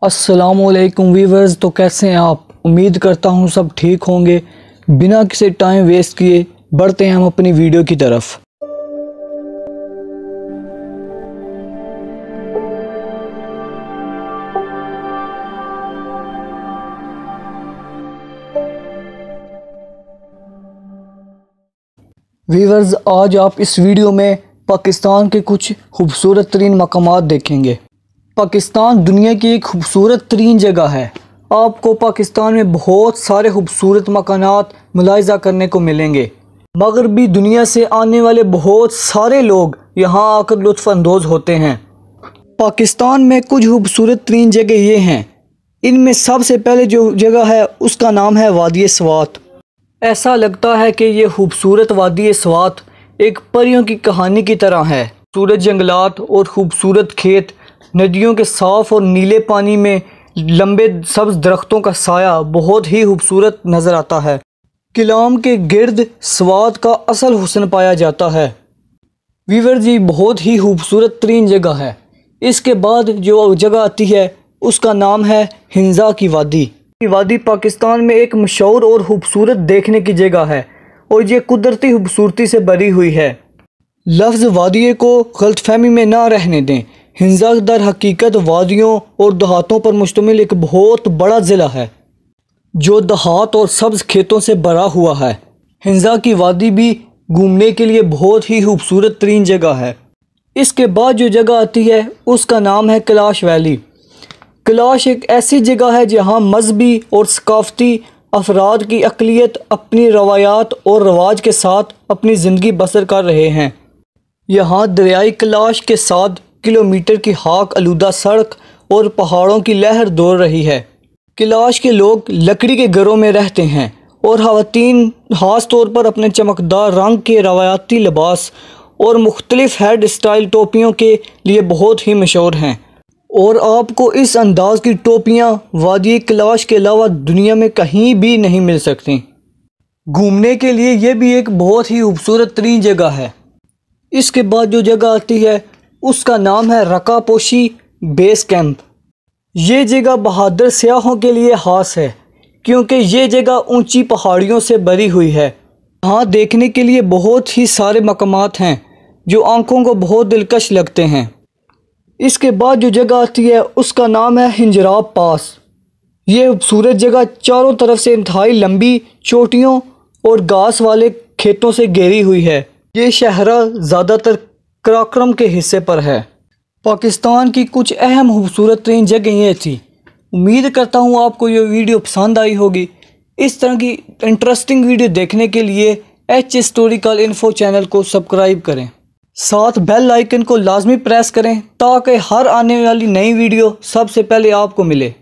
अस्सलामुअलैकुम वीवर्स। तो कैसे हैं आप? उम्मीद करता हूँ सब ठीक होंगे। बिना किसी टाइम वेस्ट किए बढ़ते हैं हम अपनी वीडियो की तरफ। वीवर्स, आज आप इस वीडियो में पाकिस्तान के कुछ खूबसूरत तरीन मकामात देखेंगे। पाकिस्तान दुनिया की एक खूबसूरत तरीन जगह है। आपको पाकिस्तान में बहुत सारे खूबसूरत मकानात मुलाहिज़ा करने को मिलेंगे। मगरबी दुनिया से आने वाले बहुत सारे लोग यहाँ आकर लुत्फ़ अंदोज़ होते हैं। पाकिस्तान में कुछ खूबसूरत तरीन जगह ये हैं। इनमें सबसे पहले जो जगह है उसका नाम है वादी स्वात। ऐसा लगता है कि ये खूबसूरत वादी स्वात एक परियों की कहानी की तरह है। खूबसूरत जंगलात और खूबसूरत खेत, नदियों के साफ़ और नीले पानी में लंबे सब्ज़ दरख्तों का साया बहुत ही खूबसूरत नज़र आता है। किलाम के गिर्द स्वात का असल हुस्न पाया जाता है। वीवर जी, बहुत ही खूबसूरत तरीन जगह है। इसके बाद जो जगह आती है उसका नाम है हिंजा की वादी। वादी पाकिस्तान में एक मशहूर और खूबसूरत देखने की जगह है और ये कुदरती खूबसूरती से भरी हुई है। लफ्ज़ वादिये को गलतफहमी में ना रहने दें। हिंजा दर हकीकत वादियों और देहातों पर मुश्तमिल एक बहुत बड़ा ज़िला है जो देहात और सब्ज़ खेतों से भरा हुआ है। हिंजा की वादी भी घूमने के लिए बहुत ही खूबसूरत तरीन जगह है। इसके बाद जो जगह आती है उसका नाम है कैलाश वैली। कैलाश एक ऐसी जगह है जहाँ मजहबी और सकाफ़ती अफराद की अक़लियत अपनी रवायात और रवाज के साथ अपनी ज़िंदगी बसर कर रहे हैं। यहाँ दरियाई कैलाश के 7 किलोमीटर की खाक आलूदा सड़क और पहाड़ों की लहर दौड़ रही है। कैलाश के लोग लकड़ी के घरों में रहते हैं और ख़वातीन ख़ास तौर पर अपने चमकदार रंग के रवायाती लिबास और मुख्तलिफ़ हेड स्टाइल टोपियों के लिए बहुत ही मशहूर हैं। और आपको इस अंदाज की टोपियाँ वादी कैलाश के अलावा दुनिया में कहीं भी नहीं मिल सकती। घूमने के लिए ये भी एक बहुत ही खूबसूरत तरीन जगह है। इसके बाद जो जगह आती है उसका नाम है रकापोशी बेस कैंप। ये जगह बहादुर सयाहों के लिए ख़ास है क्योंकि ये जगह ऊंची पहाड़ियों से भरी हुई है। यहाँ देखने के लिए बहुत ही सारे मकामात हैं जो आँखों को बहुत दिलकश लगते हैं। इसके बाद जो जगह आती है उसका नाम है हिंजराब पास। ये खूबसूरत जगह चारों तरफ से इंतहाई लंबी चोटियों और घास वाले खेतों से घेरी हुई है। ये शहरा ज़्यादातर कराक्रम के हिस्से पर है। पाकिस्तान की कुछ अहम खूबसूरत तरीन जगह ये थी। उम्मीद करता हूँ आपको ये वीडियो पसंद आई होगी। इस तरह की इंटरेस्टिंग वीडियो देखने के लिए एच हिस्टोरिकल इन्फो चैनल को सब्सक्राइब करें, साथ बेल आइकन को लाजमी प्रेस करें ताकि हर आने वाली नई वीडियो सबसे पहले आपको मिले।